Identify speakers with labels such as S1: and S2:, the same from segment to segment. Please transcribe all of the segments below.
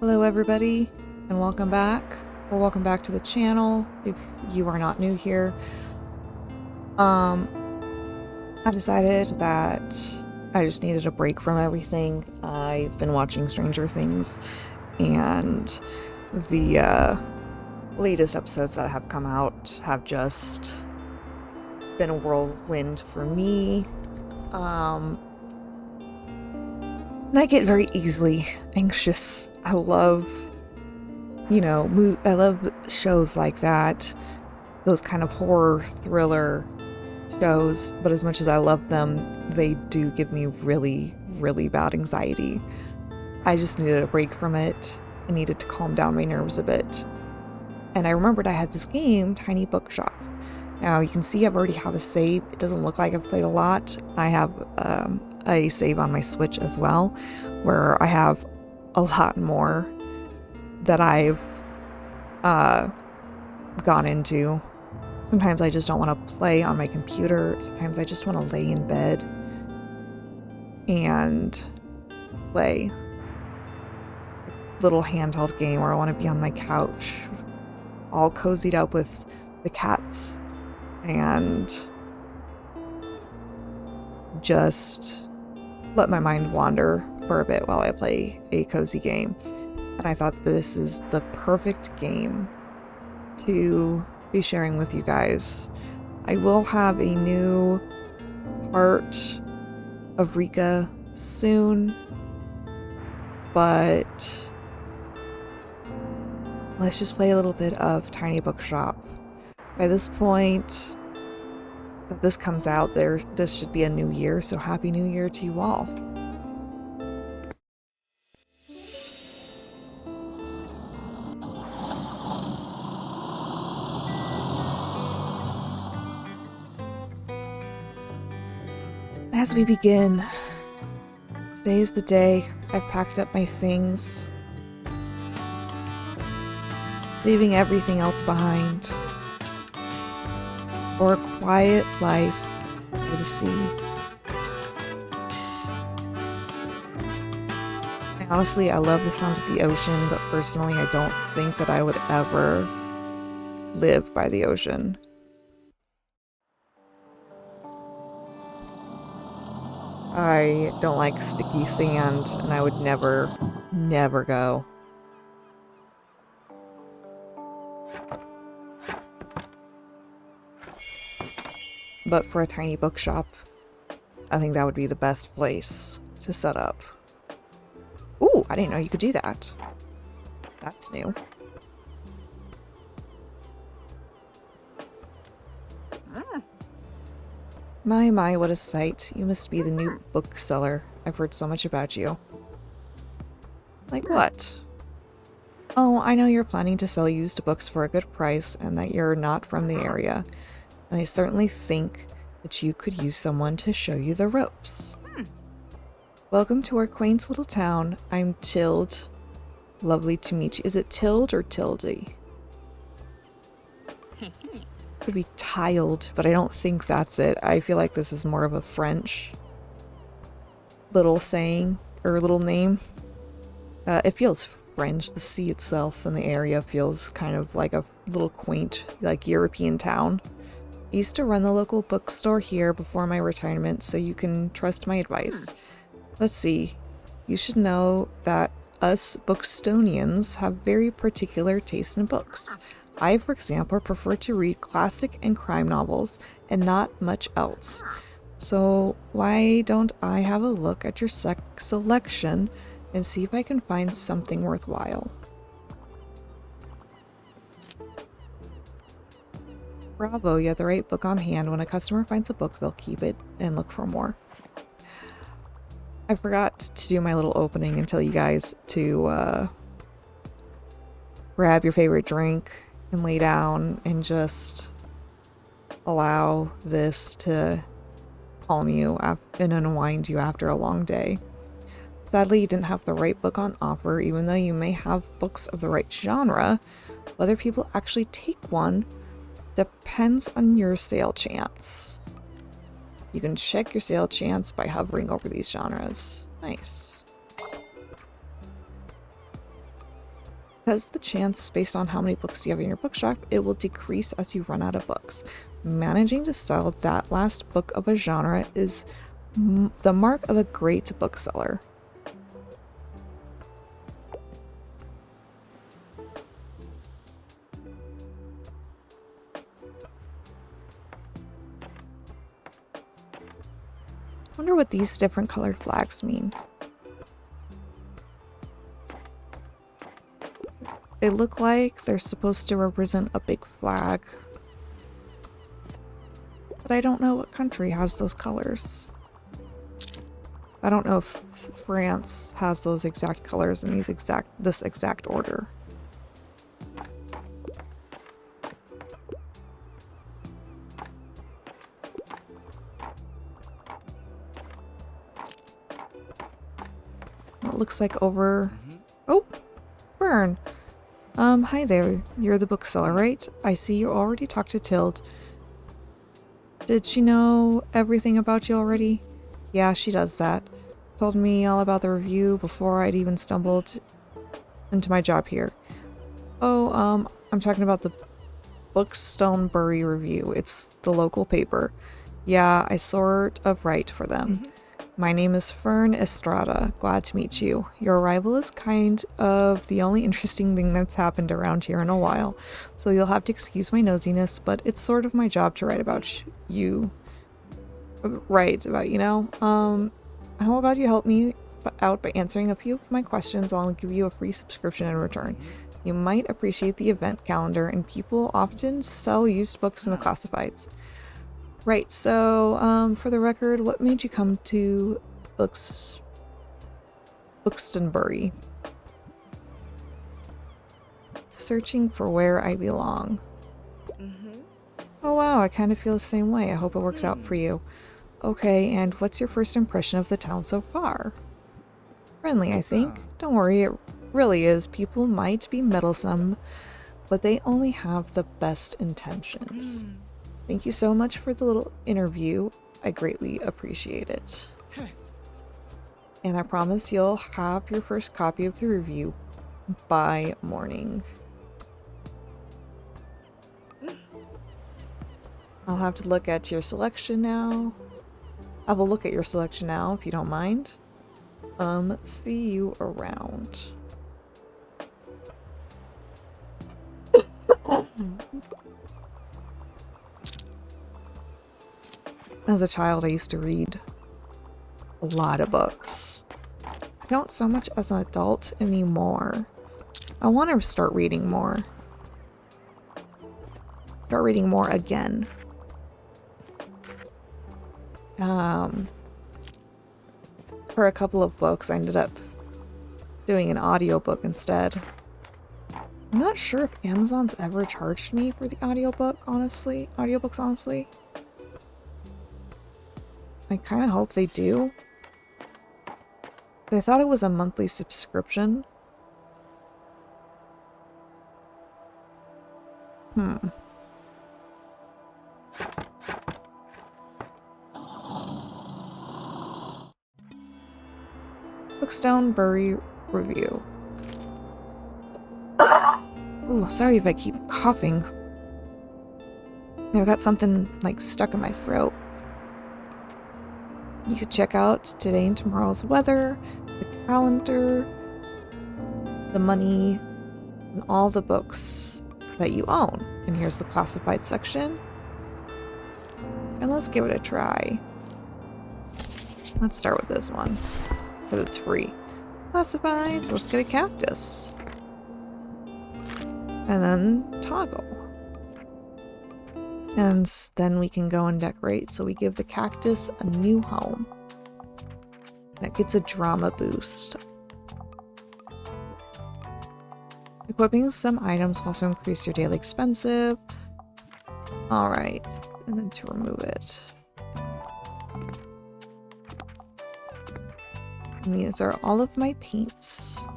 S1: Hello everybody and welcome back, or welcome back to the channel if you are not new here. I decided that I just needed a break from everything. I've been watching Stranger Things, and the latest episodes that have come out have just been a whirlwind for me. And I get very easily anxious. I love shows like that, those kind of horror thriller shows, but as much as I love them, they do give me really, really bad anxiety. I just needed a break from it. I needed to calm down my nerves a bit. And I remembered I had this game, Tiny Bookshop. Now you can see I've already have a save. It doesn't look like I've played a lot. I have a save on my Switch as well, where I have a lot more that I've gone into. Sometimes I just don't want to play on my computer. Sometimes I just want to lay in bed and play a little handheld game, or I want to be on my couch all cozied up with the cats and just let my mind wander for a bit while I play a cozy game. And I thought this is the perfect game to be sharing with you guys. I will have a new part of Rika soon, but let's just play a little bit of Tiny Bookshop. By this point that this comes out, this should be a new year, so Happy New Year to you all. As we begin, today is the day I've packed up my things, leaving everything else behind for a quiet life by the sea. Honestly, I love the sound of the ocean, but personally, I don't think that I would ever live by the ocean. I don't like sticky sand, and I would never go. But for a tiny bookshop, I think that would be the best place to set up. Ooh, I didn't know you could do that. That's new. My, what a sight. You must be the new bookseller. I've heard so much about you. Like what? Oh, I know you're planning to sell used books for a good price and that you're not from the area. And I certainly think that you could use someone to show you the ropes. Welcome to our quaint little town. I'm Tilde. Lovely to meet you. Is it Tilde or Tildy? Could be tiled, but I don't think that's it. I feel like this is more of a French little saying or little name. It feels French. The sea itself and the area feels kind of like a little quaint, like European town. I used to run the local bookstore here before my retirement, so you can trust my advice. Let's see. You should know that us Bookstonians have very particular taste in books. I, for example, prefer to read classic and crime novels and not much else. So why don't I have a look at your selection and see if I can find something worthwhile? Bravo, you have the right book on hand. When a customer finds a book, they'll keep it and look for more. I forgot to do my little opening and tell you guys to grab your favorite drink and lay down and just allow this to calm you and unwind you after a long day. Sadly, you didn't have the right book on offer, even though you may have books of the right genre. Whether people actually take one depends on your sale chance. You can check your sale chance by hovering over these genres. Nice. Because the chance based on how many books you have in your bookshop, it will decrease as you run out of books. Managing to sell that last book of a genre is the mark of a great bookseller. Wonder what these different colored flags mean. They look like they're supposed to represent a big flag. But I don't know what country has those colors. I don't know if France has those exact colors in this exact order. It looks like over... Oh! Fern! Hi there. You're the bookseller, right? I see you already talked to Tild. Did she know everything about you already? Yeah, she does that. Told me all about the review before I'd even stumbled into my job here. Oh, I'm talking about the Bookstonebury review. It's the local paper. Yeah, I sort of write for them. My name is Fern Estrada. Glad to meet you. Your arrival is kind of the only interesting thing that's happened around here in a while, so you'll have to excuse my nosiness, but it's sort of my job to write about you. Write about, you know? How about you help me out by answering a few of my questions? I'll give you a free subscription in return. You might appreciate the event calendar, and people often sell used books in the classifieds. Right, so, for the record, what made you come to Bookstonebury? Searching for where I belong. Oh wow, I kind of feel the same way. I hope it works out for you. Okay, and what's your first impression of the town so far? Friendly, I think. Don't worry, it really is. People might be meddlesome, but they only have the best intentions. Thank you so much for the little interview. I greatly appreciate it. And I promise you'll have your first copy of the review by morning. I'll have to look at your selection now. I will look at your selection now, if you don't mind. See you around. As a child, I used to read a lot of books. I don't so much as an adult anymore. I want to start reading more. Start reading more again. For a couple of books, I ended up doing an audiobook instead. I'm not sure if Amazon's ever charged me for the audiobooks, honestly. I kind of hope they do. I thought it was a monthly subscription. Bookstonebury review. Ooh, sorry if I keep coughing. I've got something like stuck in my throat. You could check out today and tomorrow's weather, the calendar, the money, and all the books that you own. And here's the classified section. And let's give it a try. Let's start with this one, because it's free. Classified, so let's get a cactus. And then toggle. And then we can go and decorate, so we give the cactus a new home. That gets a drama boost. Equipping some items will also increase your daily expensive. Alright, and then to remove it. And these are all of my paints.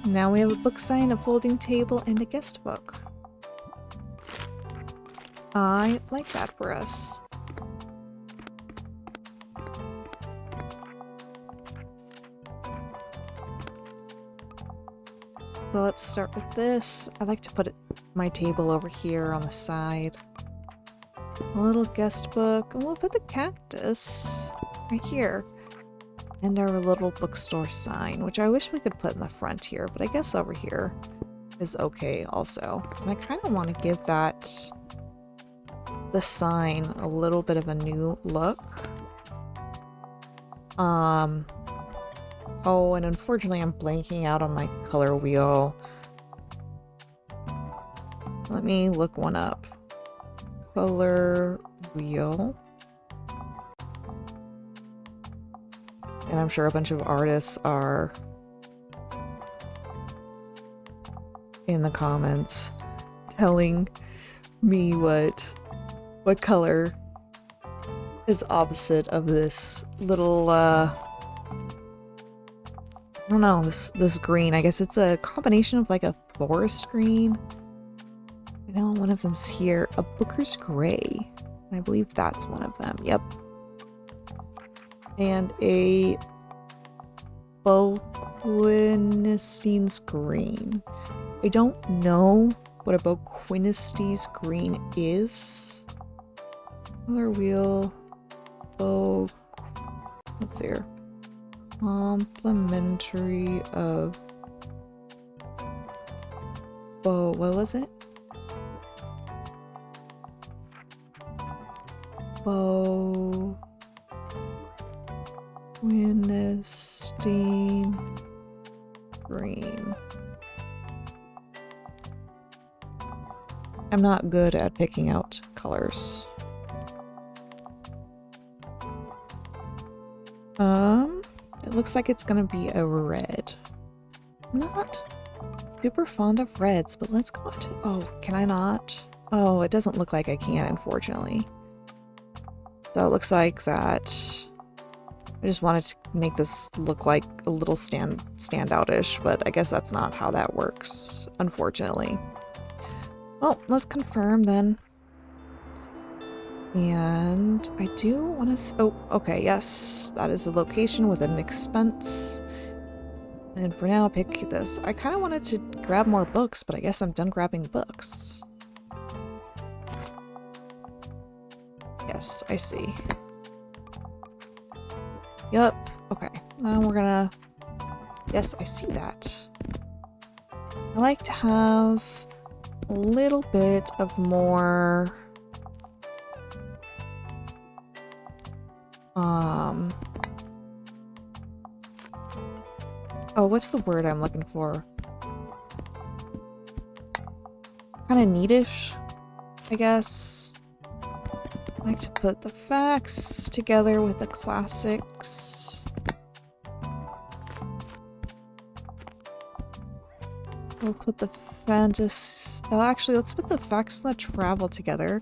S1: Now we have a book sign, a folding table, and a guest book. I like that for us. So let's start with this. I like to put my table over here on the side. A little guest book, and we'll put the cactus right here. And our little bookstore sign, which I wish we could put in the front here, but I guess over here is okay also. And I kind of want to give the sign a little bit of a new look. Oh, and unfortunately I'm blanking out on my color wheel. Let me look one up. Color wheel. And I'm sure a bunch of artists are in the comments telling me what color is opposite of this little I don't know, this green. I guess it's a combination of like a forest green. I know one of them's here. A Booker's Gray. I believe that's one of them. Yep. And a Boquiniste's green. I don't know what a Boquiniste's green is. Color wheel. Let's see here. Complementary of what was it? Boquiniste's green. I'm not good at picking out colors. It looks like it's gonna be a red. I'm not super fond of reds, but let's go to... Oh, can I not? Oh, it doesn't look like I can, unfortunately. So it looks like that... I just wanted to make this look like a little standout-ish, but I guess that's not how that works, unfortunately. Well, let's confirm then. And I do want to... Oh, okay, yes. That is the location with an expense. And for now, pick this. I kind of wanted to grab more books, but I guess I'm done grabbing books. Yes, I see. Yup. Okay. Now we're gonna... Yes, I see that. I like to have a little bit of more... Oh, what's the word I'm looking for? Kind of neatish, I guess. I like to put the facts together with the classics. We'll put the fantasy... Oh, actually, let's put the facts and the travel together.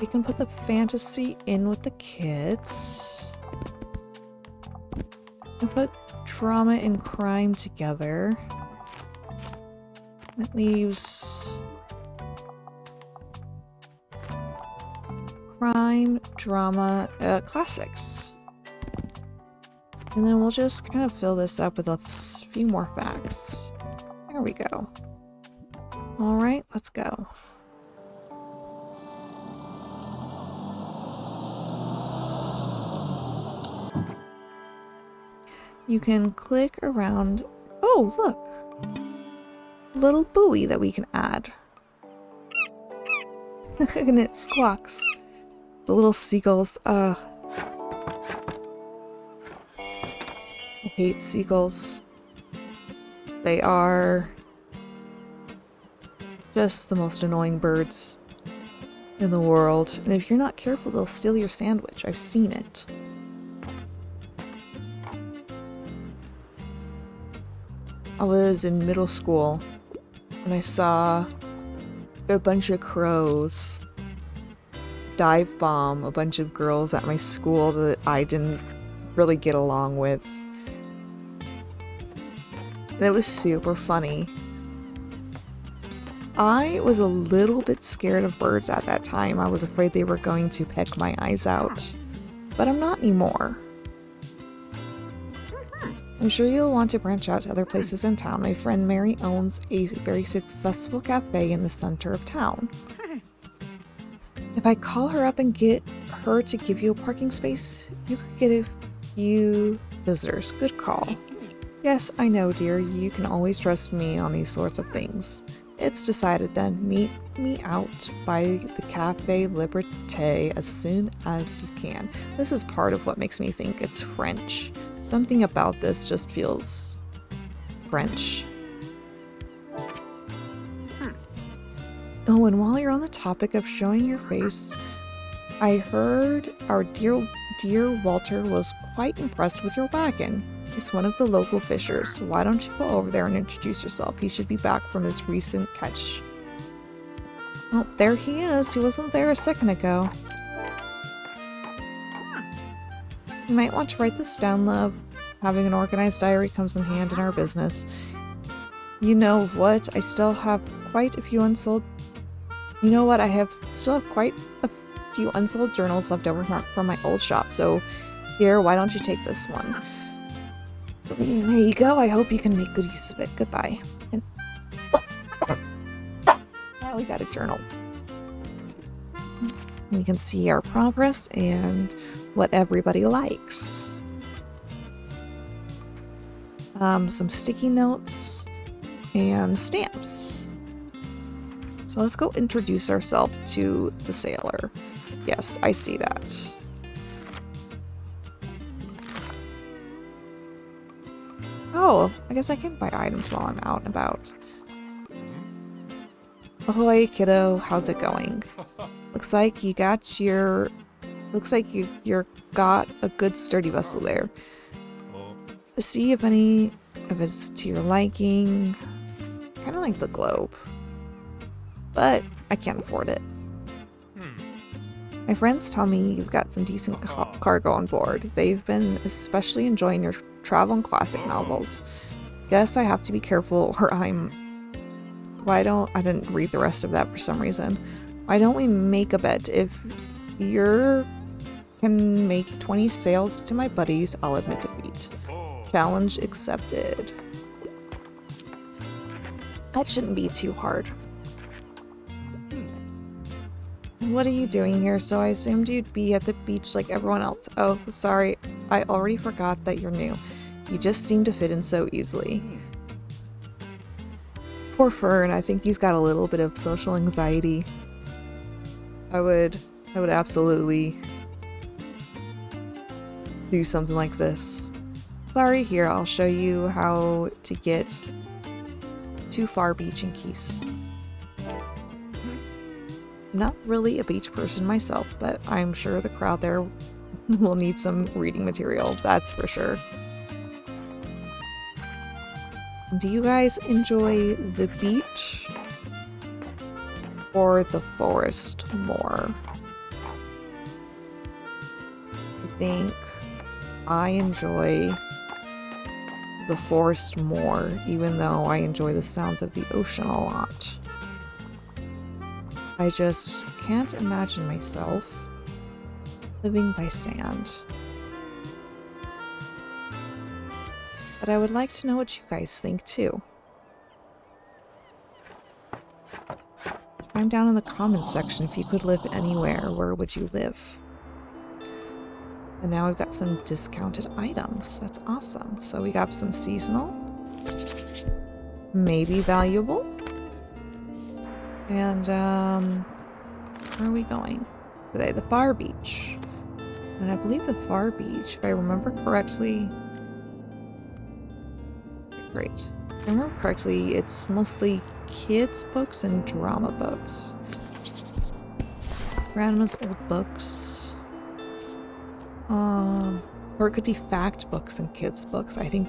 S1: We can put the fantasy in with the kids. And put drama and crime together. That leaves... crime, drama, classics. And then we'll just kind of fill this up with a few more facts. There we go. Alright, let's go. You can click around. Oh, look! Little buoy that we can add. And it squawks. The little seagulls. I hate seagulls. They are just the most annoying birds in the world. And if you're not careful, they'll steal your sandwich. I've seen it. I was in middle school when I saw a bunch of crows dive bomb a bunch of girls at my school that I didn't really get along with. And it was super funny. I was a little bit scared of birds at that time. I was afraid they were going to peck my eyes out. But I'm not anymore. I'm sure you'll want to branch out to other places in town. My friend Mary owns a very successful cafe in the center of town. If I call her up and get her to give you a parking space, you could get a few visitors. Good call. Yes, I know, dear. You can always trust me on these sorts of things. It's decided then. Meet me out by the Cafe Liberté as soon as you can. This is part of what makes me think it's French. Something about this just feels French. Oh, and while you're on the topic of showing your face, I heard our dear Walter was quite impressed with your wagon. He's one of the local fishers. Why don't you go over there and introduce yourself? He should be back from his recent catch. Oh, there he is. He wasn't there a second ago. You might want to write this down, love. Having an organized diary comes in hand in our business. You know what? I still have quite a few unsold... You know what? Still have quite a few unsold journals left over from my old shop. So here, why don't you take this one? There you go. I hope you can make good use of it. Goodbye. And now we got a journal. We can see our progress and what everybody likes. Some sticky notes and stamps. So let's go introduce ourselves to the sailor. Yes, I see that. Oh, I guess I can buy items while I'm out and about. Ahoy, kiddo. How's it going? Looks like you got a good sturdy vessel there. See if any of it's to your liking. Kind of like the globe. But I can't afford it. My friends tell me you've got some decent cargo on board. They've been especially enjoying your travel and classic novels. Guess I have to be careful or I didn't read the rest of that for some reason. Why don't we make a bet? If you can make 20 sales to my buddies, I'll admit defeat. Challenge accepted. That shouldn't be too hard. What are you doing here? So I assumed you'd be at the beach like everyone else. Oh, sorry. I already forgot that you're new. You just seem to fit in so easily. Poor Fern. I think he's got a little bit of social anxiety. I would absolutely do something like this. Sorry, here, I'll show you how to get to Far Beach in Keys. Not really a beach person myself, but I'm sure the crowd there will need some reading material, that's for sure. Do you guys enjoy the beach or the forest more? I think I enjoy the forest more, even though I enjoy the sounds of the ocean a lot. I just can't imagine myself living by sand. But I would like to know what you guys think too. I'm down in the comments section. If you could live anywhere, where would you live? And now we've got some discounted items. That's awesome. So we got some seasonal, maybe valuable. And where are we going today? The Far Beach. And I believe the Far Beach, if I remember correctly, great. If I remember correctly, it's mostly kids' books and drama books. Grandma's old books. Or it could be fact books and kids' books. I think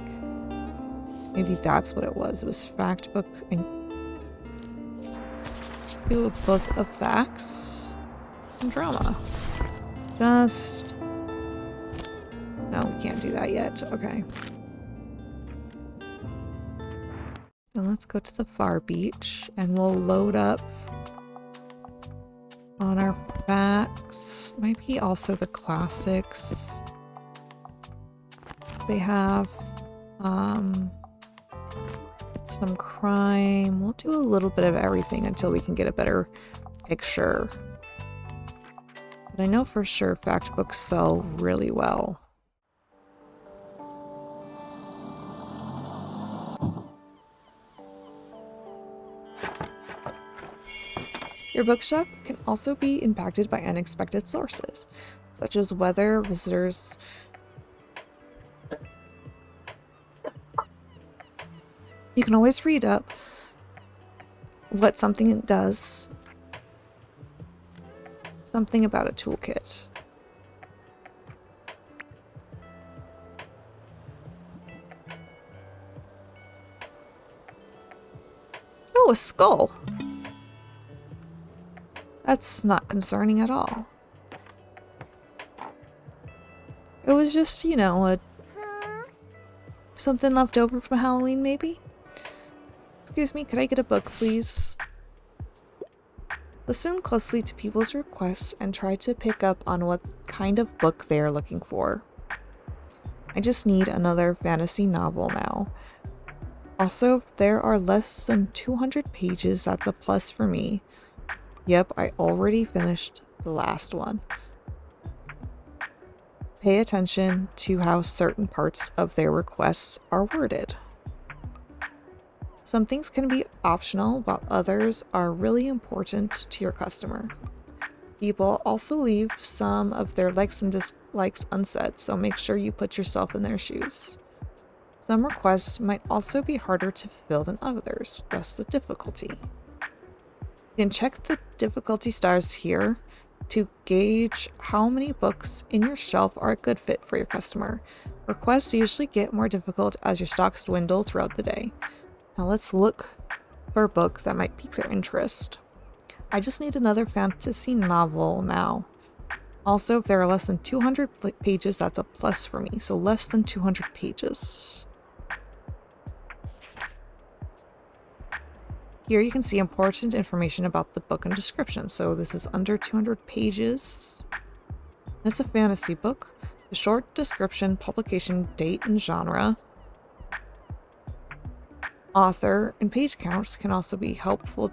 S1: maybe that's what it was. It was fact book and do a book of facts and drama. Just... No, we can't do that yet. Okay. Then let's go to the far beach and we'll load up on our facts. Might be also the classics. They have some crime. We'll do a little bit of everything until we can get a better picture. But I know for sure fact books sell really well. Your bookshop can also be impacted by unexpected sources, such as weather, visitors. You can always read up what something does. Something about a toolkit. Oh, a skull! That's not concerning at all. It was just, you know, something left over from Halloween, maybe? Excuse me, could I get a book, please? Listen closely to people's requests and try to pick up on what kind of book they are looking for. I just need another fantasy novel now. Also, if there are less than 200 pages, that's a plus for me. Yep, I already finished the last one. Pay attention to how certain parts of their requests are worded. Some things can be optional, while others are really important to your customer. People also leave some of their likes and dislikes unsaid, so make sure you put yourself in their shoes. Some requests might also be harder to fulfill than others, thus the difficulty. You can check the difficulty stars here to gauge how many books in your shelf are a good fit for your customer. Requests usually get more difficult as your stocks dwindle throughout the day. Now let's look for a book that might pique their interest. I just need another fantasy novel now. Also, if there are less than 200 pages, that's a plus for me. So less than 200 pages. Here you can see important information about the book and description. So this is under 200 pages. It's a fantasy book. The short description, publication, date, and genre. Author and page counts can also be helpful.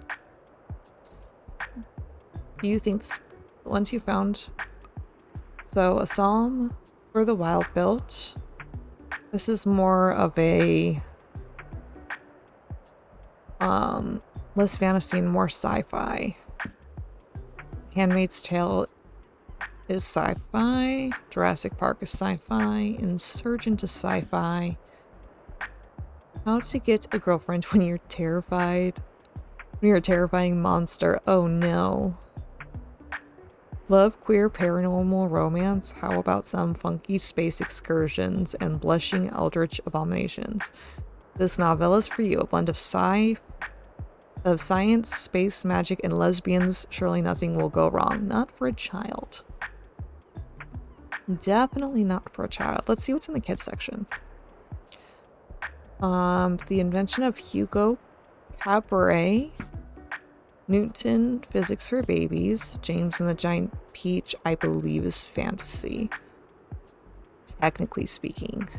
S1: Do you think the ones you found? So, a psalm for the wild built. This is more of a less fantasy and more sci-fi. Handmaid's Tale is sci-fi. Jurassic Park is sci-fi. Insurgent is sci-fi. How to Get a Girlfriend When You're Terrified. When You're a Terrifying Monster. Oh no. Love queer paranormal romance? How about some funky space excursions and blushing eldritch abominations? This novella is for you. A blend of science, space, magic, and lesbians. Surely nothing will go wrong. Not for a child. Definitely not for a child. Let's see what's in the kids section. The Invention of Hugo Cabret. Newton, Physics for Babies. James and the Giant Peach, I believe, is fantasy. Technically speaking.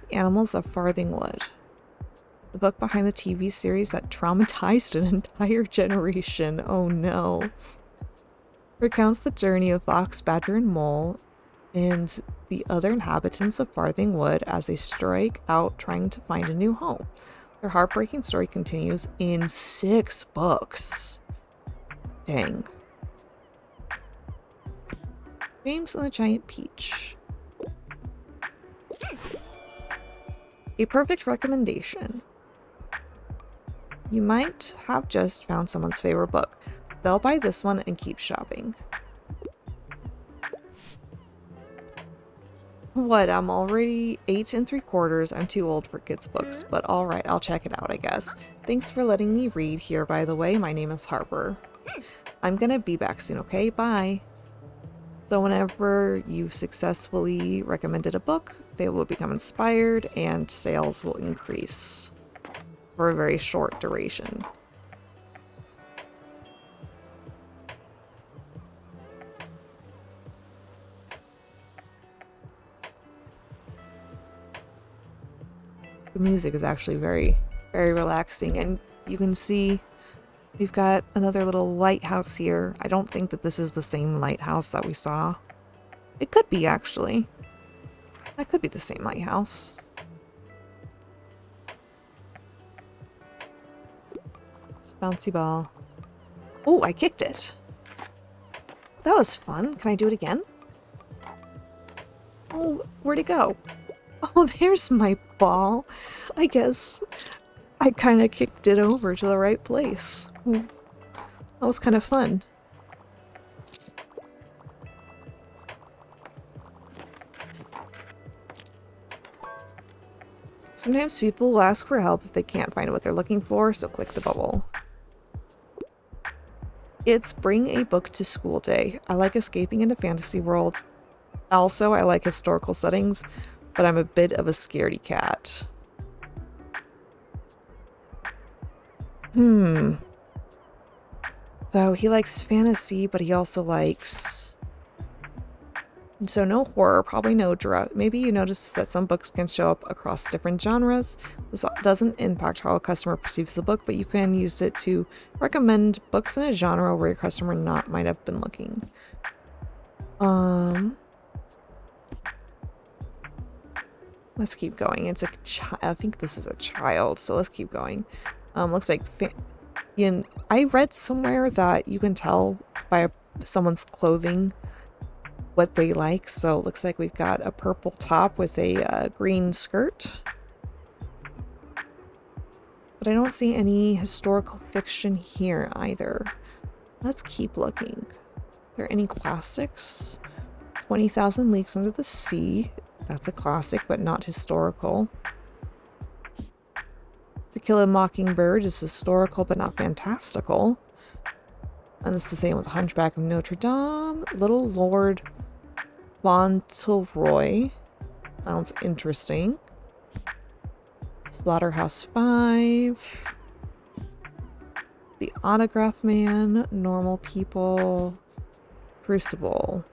S1: The Animals of Farthingwood. The book behind the TV series that traumatized an entire generation. Oh no. Recounts the journey of Fox, Badger, and Mole and the other inhabitants of Farthingwood as they strike out trying to find a new home. Their heartbreaking story continues in 6 books. Dang. James and the Giant Peach. A perfect recommendation. You might have just found someone's favorite book. They'll buy this one and keep shopping. What? I'm already 8 3/4. I'm too old for kids' books, but alright, I'll check it out, I guess. Thanks for letting me read here, by the way. My name is Harper. I'm gonna be back soon, okay? Bye. So whenever you successfully recommended a book, they will become inspired and sales will increase. for a very short duration. The music is actually very, very relaxing, and you can see we've got another little lighthouse here. I don't think that this is the same lighthouse that we saw. It could be, actually. That could be the same lighthouse. It's a bouncy ball. Oh, I kicked it. That was fun. Can I do it again? Oh, where'd it go? Oh, there's my ball. I guess I kind of kicked it over to the right place. That was kind of fun. Sometimes people will ask for help if they can't find what they're looking for, so click the bubble. It's bring a book to school day. I like escaping into fantasy worlds. Also, I like historical settings, but I'm a bit of a scaredy cat. So he likes fantasy, but he also likes... So no horror, probably no drama. Maybe you notice that some books can show up across different genres. This doesn't impact how a customer perceives the book, but you can use it to recommend books in a genre where your customer might have been looking. Let's keep going. It's a I think this is a child, so let's keep going. Looks like I read somewhere that you can tell by someone's clothing what they like, so it looks like we've got a purple top with a green skirt. But I don't see any historical fiction here either. Let's keep looking. Are there any classics? 20,000 Leagues Under the Sea. That's a classic, but not historical. To Kill a Mockingbird is historical, but not fantastical. And it's the same with Hunchback of Notre Dame. Little Lord Fauntleroy. Sounds interesting. Slaughterhouse-Five. The Autograph Man. Normal People. Crucible.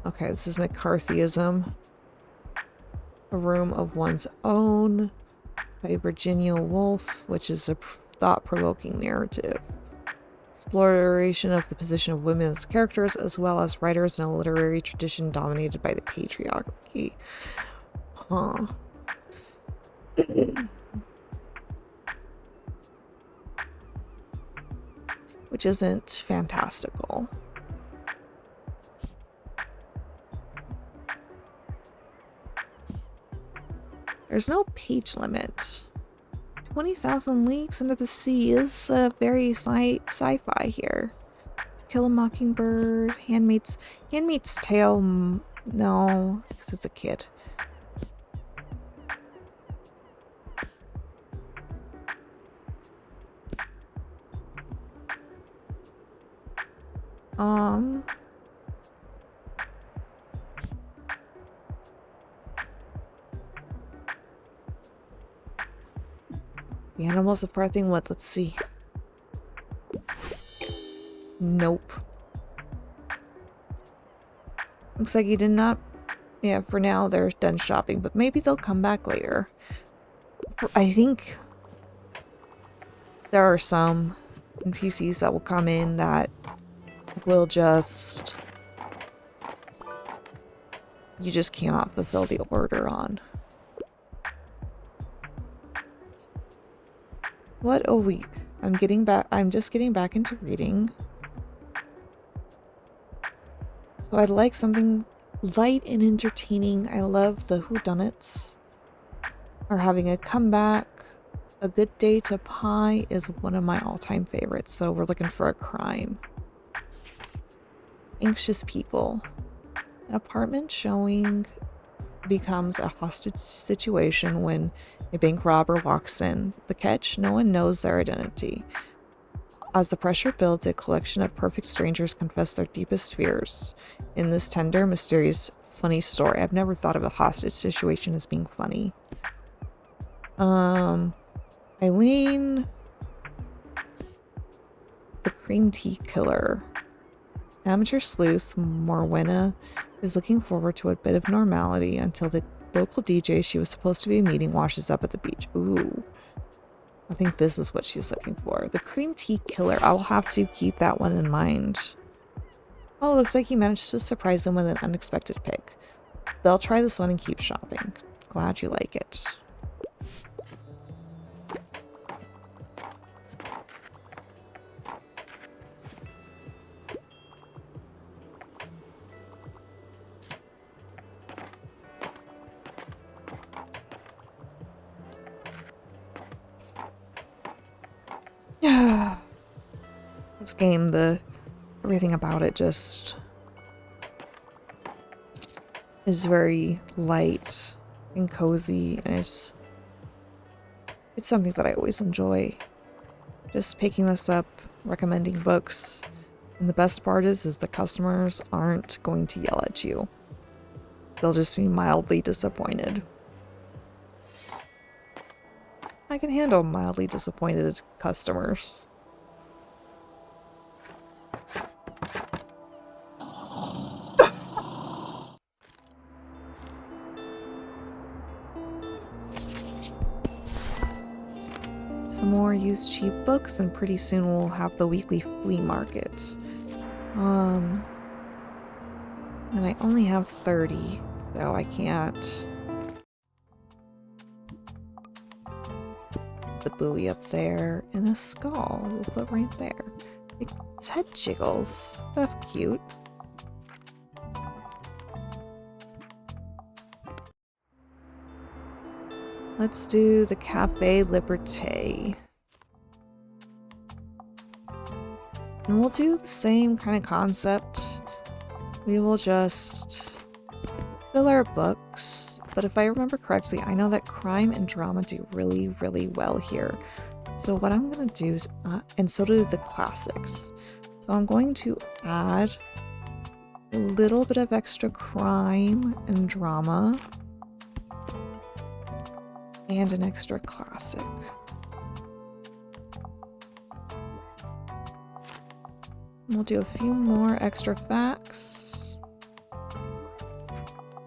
S1: Okay, this is McCarthyism. A Room of One's Own by Virginia Woolf, which is a thought-provoking narrative. Exploration of the position of women as characters, as well as writers in a literary tradition dominated by the patriarchy. Huh. Which isn't fantastical. There's no page limit. 20,000 Leagues Under the Sea is very sci-fi here. To Kill a Mockingbird, Handmaid's Tale, no, because it's a kid. The animals of parting what? Let's see. Nope. Looks like he did not... Yeah, for now they're done shopping, but maybe they'll come back later. I think there are some NPCs that will come in that will just... You just cannot fulfill the order on. What a week. I'm just getting back into reading. So I'd like something light and entertaining. I love the whodunits. Or having a comeback. A Good Day to Pie is one of my all-time favorites, so we're looking for a crime. Anxious People. An apartment showing becomes a hostage situation when a bank robber walks in. The catch, no one knows their identity. As the pressure builds, a collection of perfect strangers confess their deepest fears. In this tender, mysterious, funny story, I've never thought of a hostage situation as being funny. Eileen, the cream tea killer. Amateur sleuth Morwenna is looking forward to a bit of normality until the local DJ she was supposed to be meeting washes up at the beach. Ooh. I think this is what she's looking for. The cream tea killer. I'll have to keep that one in mind. Oh, looks like he managed to surprise them with an unexpected pick. They'll try this one and keep shopping. Glad you like it. This game, everything about it just is very light and cozy, and it's something that I always enjoy. Just picking this up, recommending books, and the best part is the customers aren't going to yell at you. They'll just be mildly disappointed. I can handle mildly disappointed customers. Some more used cheap books, and pretty soon we'll have the weekly flea market. And I only have 30, so I can't. The buoy up there, and a skull we'll put right there. Its head jiggles. That's cute. Let's do the Cafe Liberté. And we'll do the same kind of concept. We will just fill our books. But if I remember correctly, I know that crime and drama do really, really well here. So what I'm going to do is, and so do the classics. So I'm going to add a little bit of extra crime and drama. And an extra classic. We'll do a few more extra facts.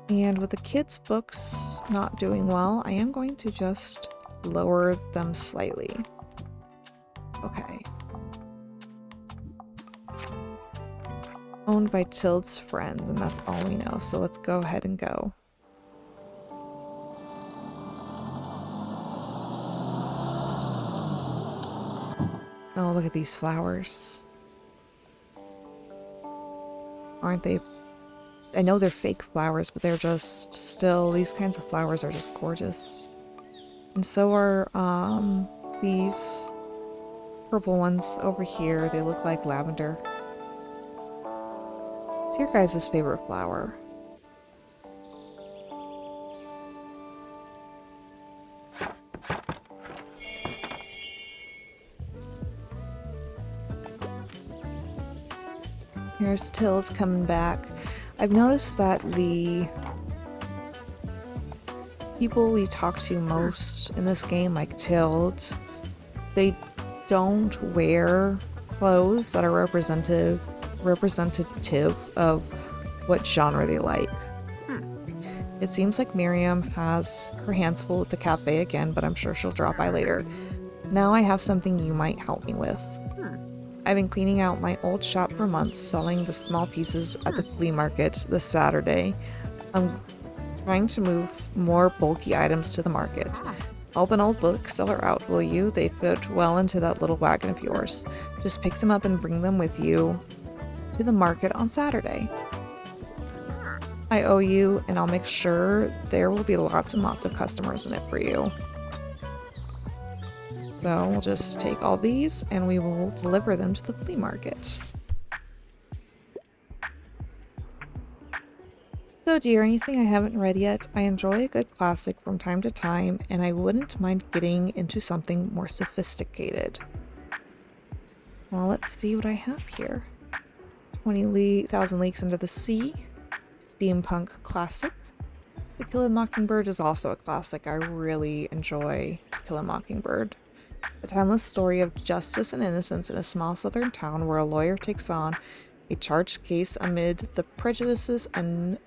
S1: And with the kids' books not doing well, I am going to just lower them slightly. Okay. Owned by Tilde's friend, and that's all we know, so let's go ahead and go. Oh, look at these flowers. Aren't they? I know they're fake flowers, but they're just still, these kinds of flowers are just gorgeous. And so are these purple ones over here. They look like lavender. What's your guys' favorite flower? Here's Tilde coming back. I've noticed that the people we talk to most in this game, like Tilde, they don't wear clothes that are representative of what genre they like. It seems like Miriam has her hands full with the cafe again, but I'm sure she'll drop by later. Now I have something you might help me with. I've been cleaning out my old shop for months, selling the small pieces at the flea market this Saturday. I'm trying to move more bulky items to the market. Help an old bookseller out, will you? They fit well into that little wagon of yours. Just pick them up and bring them with you to the market on Saturday. I owe you, and I'll make sure there will be lots and lots of customers in it for you. So we'll just take all these and we will deliver them to the flea market. So dear, anything I haven't read yet? I enjoy a good classic from time to time, and I wouldn't mind getting into something more sophisticated. Well, let's see what I have here. 20,000 Leagues Under the Sea, steampunk classic, To Kill a Mockingbird is also a classic. I really enjoy To Kill a Mockingbird. A timeless story of justice and innocence in a small southern town where a lawyer takes on a charged case amid the prejudices and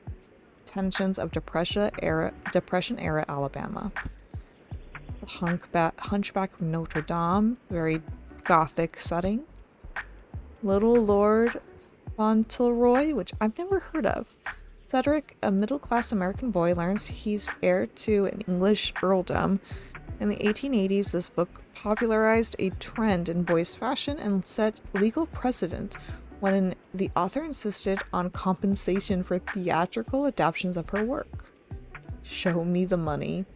S1: tensions of Depression-era Alabama. The Hunchback of Notre Dame, very gothic setting. Little Lord Fauntleroy, which I've never heard of. Cedric, a middle-class American boy, learns he's heir to an English earldom. In the 1880s, this book popularized a trend in boys' fashion and set legal precedent when the author insisted on compensation for theatrical adaptations of her work. Show me the money.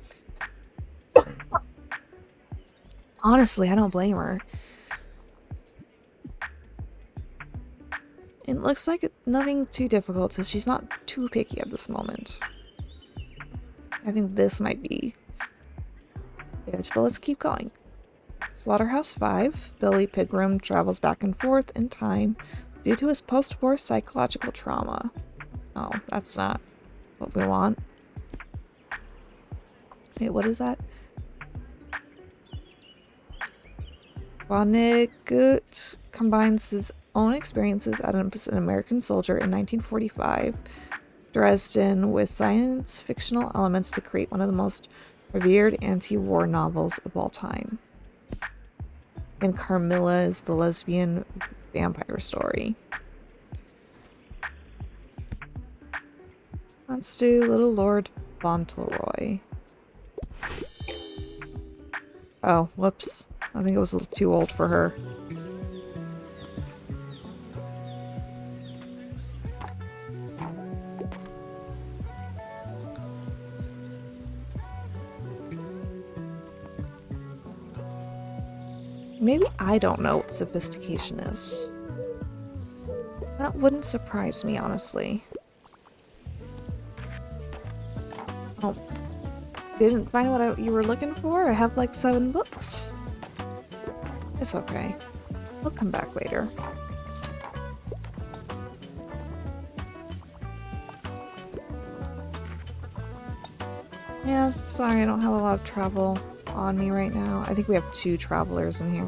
S1: Honestly, I don't blame her. It looks like nothing too difficult, so she's not too picky at this moment. I think this might be it, but let's keep going. Slaughterhouse 5. Billy Pigram travels back and forth in time due to his post-war psychological trauma. Oh, that's not what we want. Wait, what is that? Vonnegut combines his own experiences as an American soldier in 1945 Dresden with science fictional elements to create one of the most revered anti-war novels of all time. And Carmilla is the lesbian vampire story. Let's do Little Lord Fauntleroy. Oh, whoops. I think it was a little too old for her. Maybe I don't know what sophistication is. That wouldn't surprise me, honestly. Oh, didn't find what you were looking for? I have like 7 books. It's okay. We'll come back later. Yeah, sorry, I don't have a lot of travel on me right now. I think we have 2 travelers in here.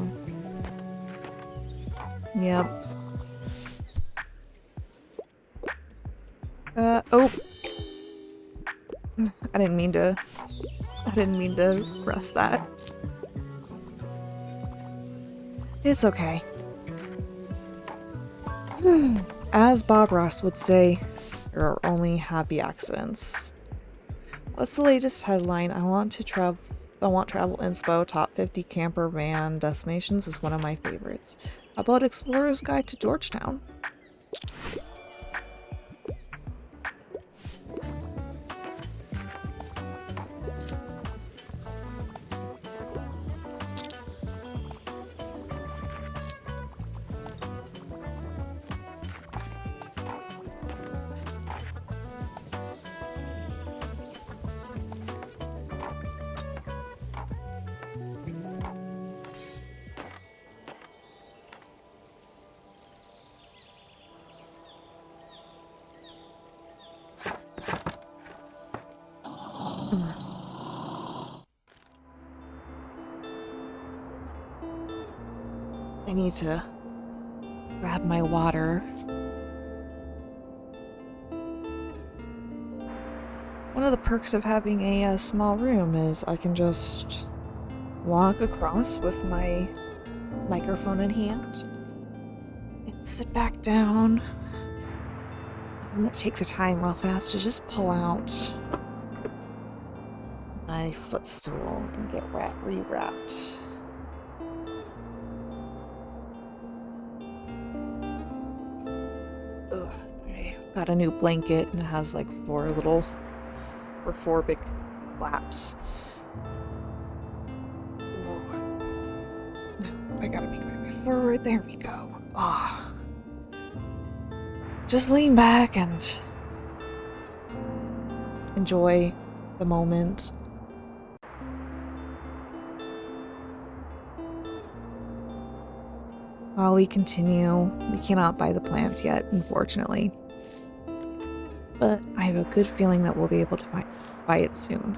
S1: Yep. Oh. I didn't mean to press that. It's okay. As Bob Ross would say, there are only happy accidents. What's the latest headline? I want travel inspo. Top 50 camper van destinations is one of my favorites. How about Explorer's Guide to Georgetown? I need to grab my water. One of the perks of having a small room is I can just walk across with my microphone in hand and sit back down. I'm gonna take the time real fast to just pull out my footstool and get rewrapped. Got a new blanket and it has like 4 big flaps. No, I gotta make my way forward. There we go. Ah, just lean back and enjoy the moment. While we continue, we cannot buy the plant yet, unfortunately. but I have a good feeling that we'll be able to buy it soon.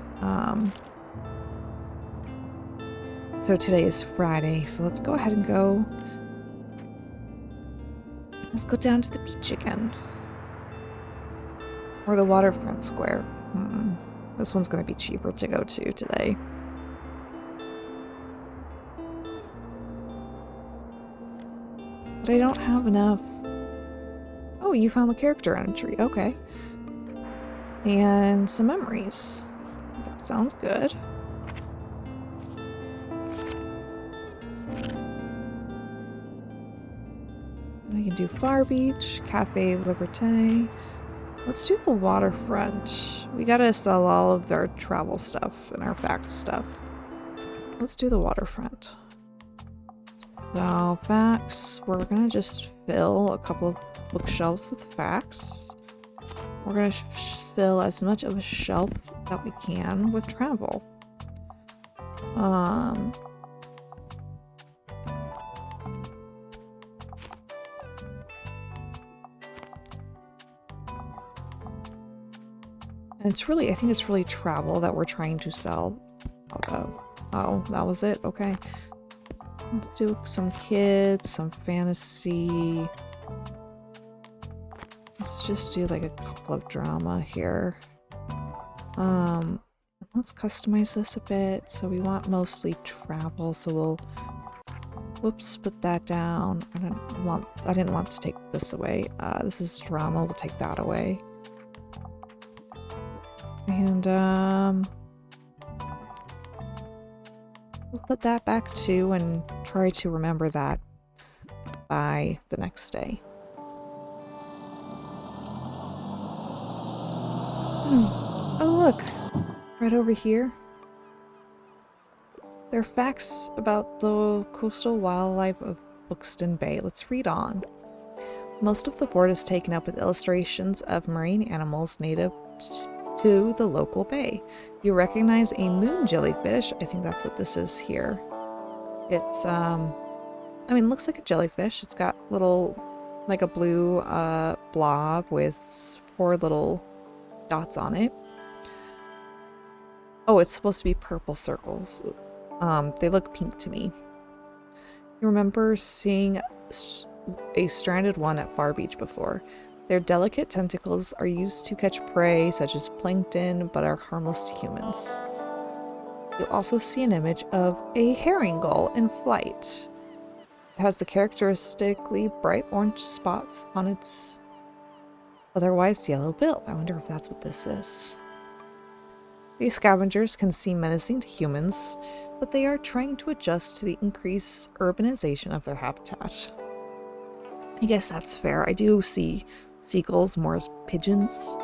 S1: So today is Friday, so let's go ahead and go. Let's go down to the beach again. Or the waterfront square. This one's going to be cheaper to go to today. But I don't have enough. Oh, you found the character entry. Okay. And some memories. That sounds good. I can do Far Beach, Cafe Liberté. Let's do the waterfront. We gotta sell all of their travel stuff and our facts stuff. Let's do the waterfront. So facts, we're gonna just fill a couple of bookshelves with facts. We're gonna fill as much of a shelf that we can with travel. And it's really, I think it's really travel that we're trying to sell out of. Oh, that was it? Okay. Let's do some kids, some fantasy. Let's just do like a couple of drama here. Let's customize this a bit. So we want mostly travel, so we'll, whoops, put that down. I didn't want to take this away. This is drama, we'll take that away. And we'll put that back too and try to remember that by the next day. Oh look, right over here. There are facts about the coastal wildlife of Buxton Bay. Let's read on. Most of the board is taken up with illustrations of marine animals native to the local bay. You recognize a moon jellyfish. I think that's what this is here. It's, I mean, it looks like a jellyfish. It's got little, like a blue blob with 4 little dots on it. Oh, it's supposed to be purple circles. They look pink to me. You remember seeing a stranded one at Far Beach before. Their delicate tentacles are used to catch prey such as plankton, but are harmless to humans. You'll also see an image of a herring gull in flight. It has the characteristically bright orange spots on its otherwise yellow bill. I wonder if that's what this is. These scavengers can seem menacing to humans, but they are trying to adjust to the increased urbanization of their habitat. I guess that's fair. I do see seagulls more as pigeons,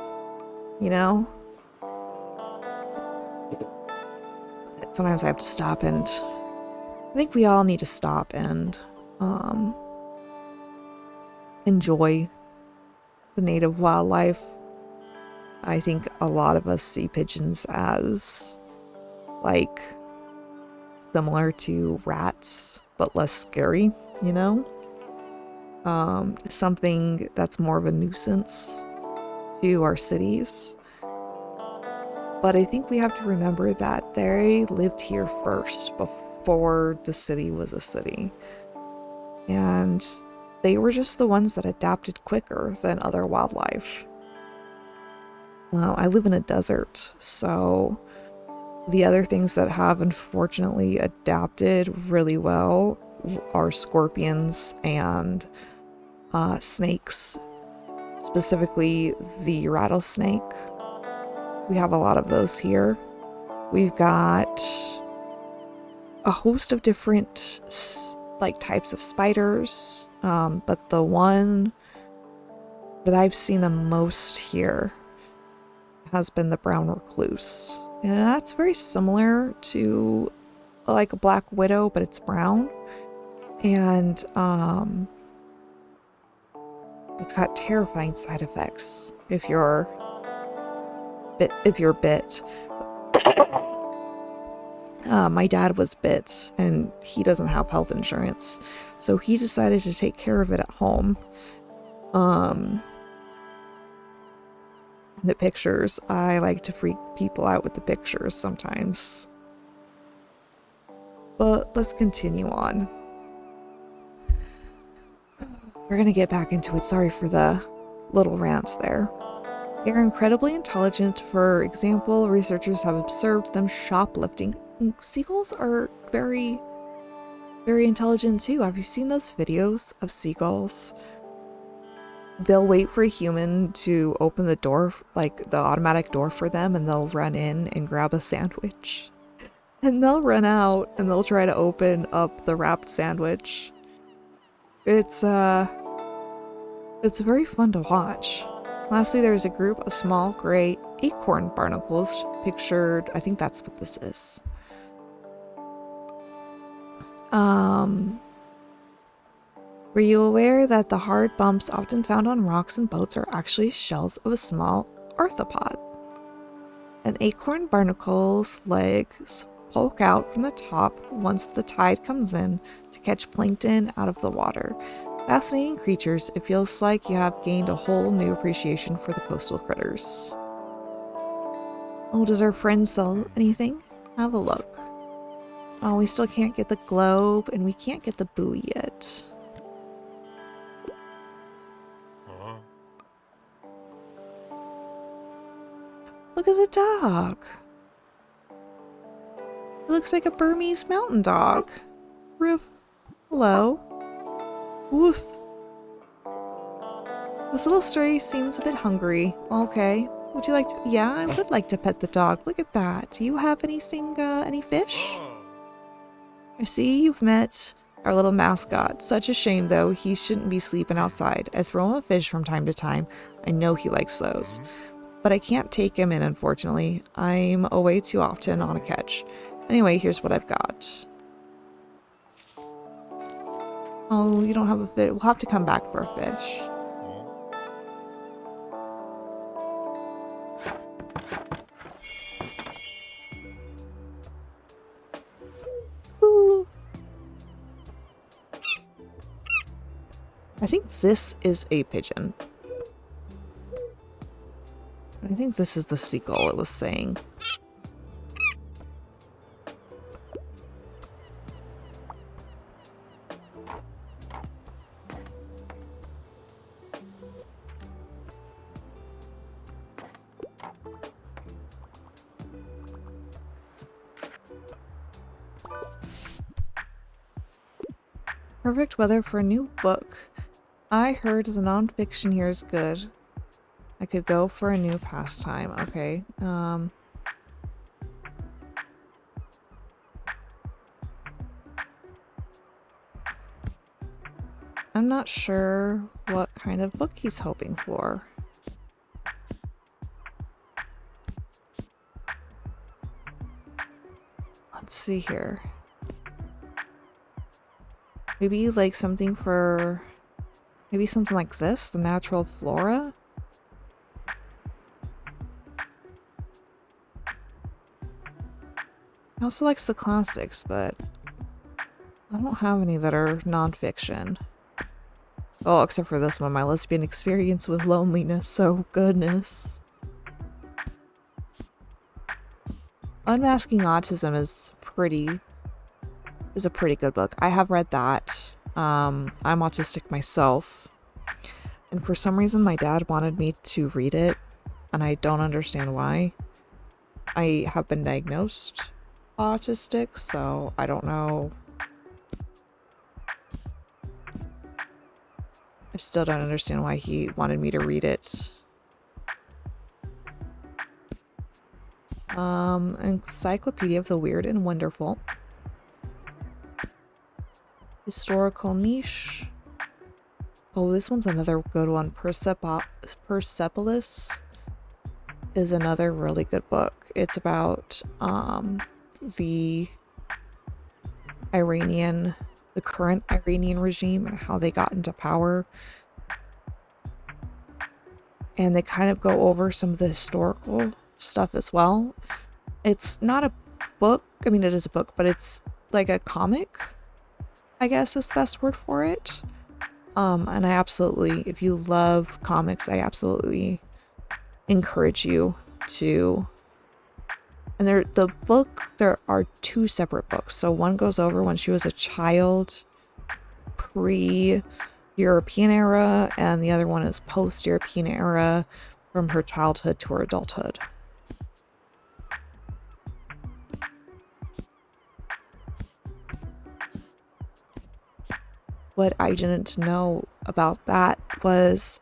S1: you know? Sometimes I have to stop and I think we all need to stop and enjoy the native wildlife. I think a lot of us see pigeons as like similar to rats, but less scary, you know? Something that's more of a nuisance to our cities. But I think we have to remember that they lived here first before the city was a city. And they were just the ones that adapted quicker than other wildlife. I live in a desert, so the other things that have unfortunately adapted really well are scorpions and snakes, specifically the rattlesnake. We have a lot of those here. We've got a host of different like types of spiders, but the one that I've seen the most here has been the brown recluse, and that's very similar to like a black widow, but it's brown. And it's got terrifying side effects if you're bit. My dad was bit and he doesn't have health insurance, so he decided to take care of it at home. the pictures. I like to freak people out with the pictures sometimes. But let's continue on. We're gonna get back into it. Sorry for the little rants there. They are incredibly intelligent. For example, researchers have observed them shoplifting. Seagulls are very, very intelligent too. Have you seen those videos of seagulls? They'll wait for a human to open the door, like the automatic door for them, and they'll run in and grab a sandwich. And they'll run out and they'll try to open up the wrapped sandwich. It's very fun to watch. Lastly, there's a group of small gray acorn barnacles pictured. I think that's what this is. Were you aware that the hard bumps often found on rocks and boats are actually shells of a small arthropod? An acorn barnacle's legs poke out from the top once the tide comes in to catch plankton out of the water. Fascinating creatures. It feels like you have gained a whole new appreciation for the coastal critters. Oh, does our friend sell anything? Have a look. Oh, we still can't get the globe, and we can't get the buoy yet. Look at the dog. It looks like a Burmese mountain dog. Roof. Hello. Woof. This little stray seems a bit hungry. Okay. Would you like to? Yeah, I would like to pet the dog. Look at that. Do you have anything, any fish? I see you've met our little mascot. Such a shame, though. He shouldn't be sleeping outside. I throw him a fish from time to time. I know he likes those. But I can't take him in, unfortunately. I'm away too often on a catch. Anyway, here's what I've got. Oh, you don't have a fish. We'll have to come back for a fish. Ooh. I think this is a pigeon. I think this is the seagull it was saying. Perfect weather for a new book. I heard the nonfiction here is good. I could go for a new pastime. Okay. I'm not sure what kind of book he's hoping for. Let's see here. Maybe like something for... Maybe something like this, the natural flora? He also likes the classics, but I don't have any that are nonfiction. Oh, except for this one, my lesbian experience with loneliness, so goodness. Unmasking Autism is a pretty good book. I have read that. I'm autistic myself. And for some reason my dad wanted me to read it, and I don't understand why. I have been diagnosed autistic, so I don't know. I still don't understand why he wanted me to read it. Encyclopedia of the Weird and Wonderful. Historical niche. Oh, this one's another good one. Persepolis is another really good book. It's about the current Iranian regime and how they got into power. And they kind of go over some of the historical stuff as well. It's not a book. I mean, it is a book, but it's like a comic, I guess is the best word for it. And I absolutely, if you love comics, I absolutely encourage you to. And there are two separate books. So one goes over when she was a child, pre-European era, and the other one is post-European era, from her childhood to her adulthood. What I didn't know about that was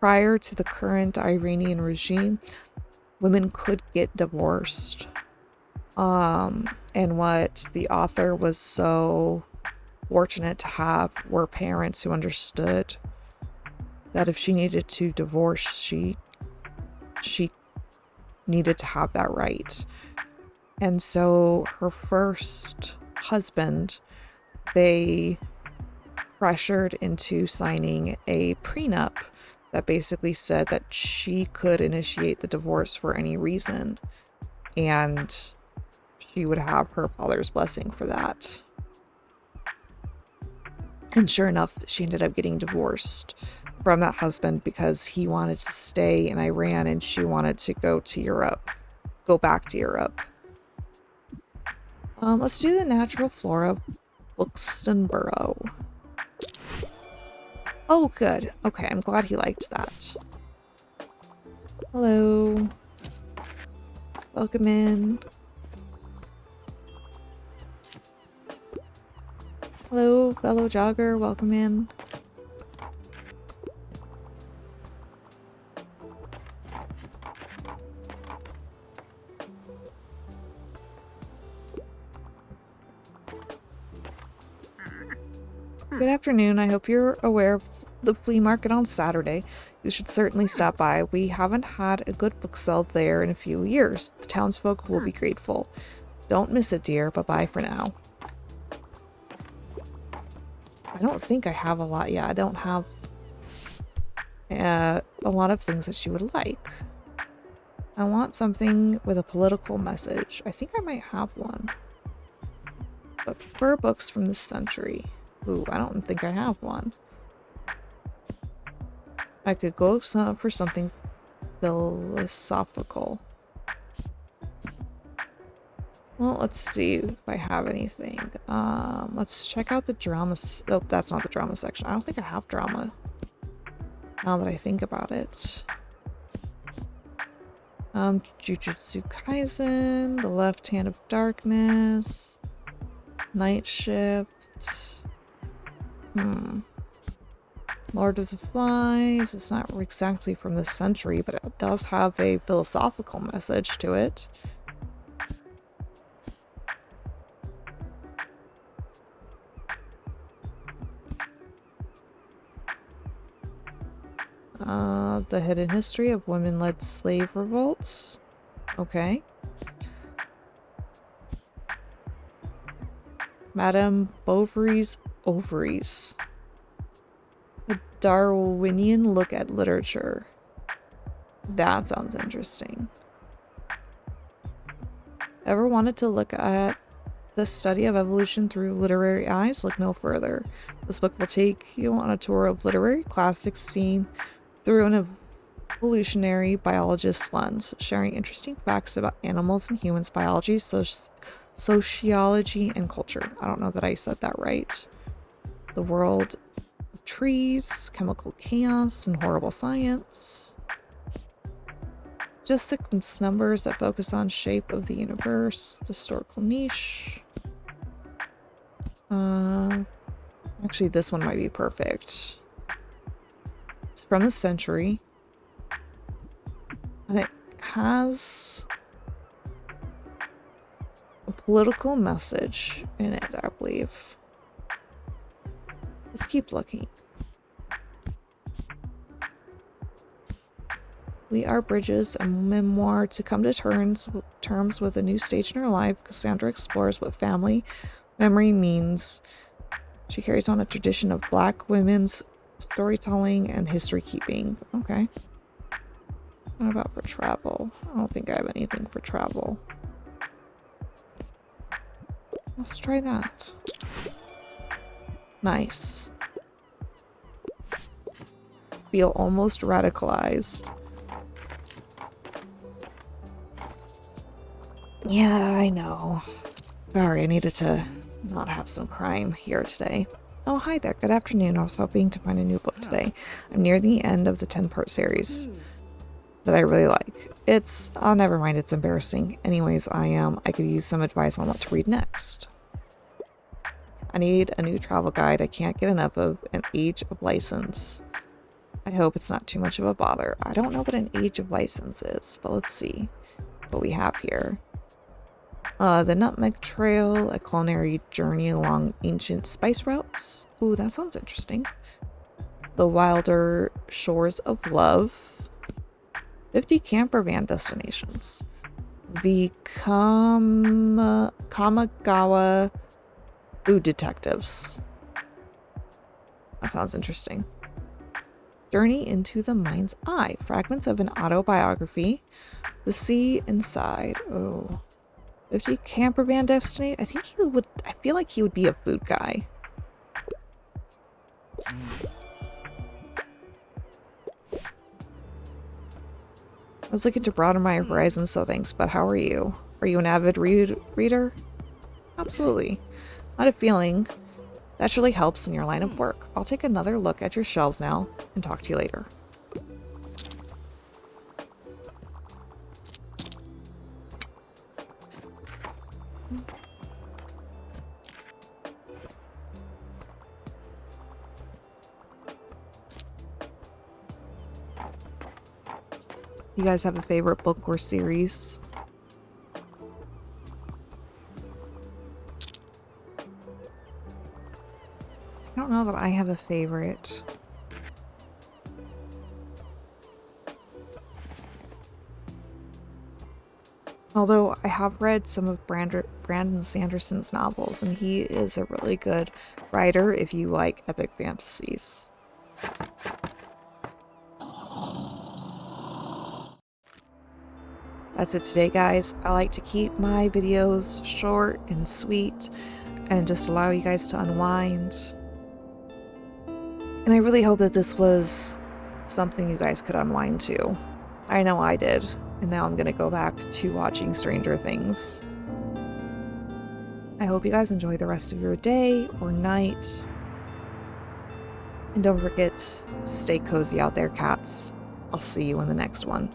S1: prior to the current Iranian regime, women could get divorced. And what the author was so fortunate to have were parents who understood that if she needed to divorce, she needed to have that right. And so her first husband, they pressured into signing a prenup that basically said that she could initiate the divorce for any reason, and she would have her father's blessing for that. And sure enough, she ended up getting divorced from that husband because he wanted to stay in Iran and she wanted to go back to Europe. Let's do the natural flora of Buxton Borough. Oh, good. Okay, I'm glad he liked that. Hello. Welcome in. Hello, fellow jogger. Welcome in. Good afternoon. I hope you're aware of the flea market on Saturday. You should certainly stop by. We haven't had a good book sale there in a few years. The townsfolk will be grateful. Don't miss it, dear. Bye-bye for now. I don't think I have a lot yet. I don't have a lot of things that she would like. I want something with a political message. I think I might have one. But prefer books from this century. Ooh, I don't think I have one. I could go for something philosophical. Well, let's see if I have anything. Let's check out the drama. Oh, that's not the drama section. I don't think I have drama. Now that I think about it. Jujutsu Kaisen, The Left Hand of Darkness, Night Shift. Lord of the Flies. It's not exactly from this century, but it does have a philosophical message to it. The Hidden History of Women-Led Slave Revolts. Okay. Madame Bovary's Ovaries. A Darwinian look at literature. That sounds interesting. Ever wanted to look at the study of evolution through literary eyes? Look no further. This book will take you on a tour of literary classics seen through an evolutionary biologist's lens, sharing interesting facts about animals and humans' biology, sociology, and culture. I don't know that I said that right. The world of trees, chemical chaos, and horrible science. Just 6 numbers that focus on shape of the universe, historical niche. Actually, this one might be perfect. It's from a century. And it has a political message in it, I believe. Let's keep looking. We Are Bridges, a memoir to come to terms with a new stage in her life. Cassandra explores what family memory means. She carries on a tradition of Black women's storytelling and history keeping. Okay. What about for travel? I don't think I have anything for travel. Let's try that. Nice. Feel almost radicalized. Yeah, I know. Sorry, I needed to not have some crime here today. Oh, hi there. Good afternoon. I was hoping to find a new book today. I'm near the end of the 10-part series that I really like. Oh, never mind. It's embarrassing. Anyways, I could use some advice on what to read next. I need a new travel guide. I can't get enough of an Age of License. I hope it's not too much of a bother. I don't know what an Age of License is, but let's see what we have here. The Nutmeg Trail, a culinary journey along ancient spice routes. Ooh, that sounds interesting. The Wilder Shores of Love. 50 camper van destinations. The Kamagawa Food Detectives. That sounds interesting. Journey into the Mind's Eye. Fragments of an autobiography. The Sea Inside. Oh. 50 camper van destiny. I feel like he would be a food guy. I was looking to broaden my horizons, so thanks, but how are you? Are you an avid reader? Absolutely. I had a feeling that surely helps in your line of work. I'll take another look at your shelves now and talk to you later. You guys have a favorite book or series? I don't know that I have a favorite. Although I have read some of Brandon Sanderson's novels, and he is a really good writer if you like epic fantasies. That's it today, guys. I like to keep my videos short and sweet and just allow you guys to unwind. And I really hope that this was something you guys could unwind to. I know I did, and now I'm gonna go back to watching Stranger Things. I hope you guys enjoy the rest of your day or night. And don't forget to stay cozy out there, cats. I'll see you in the next one.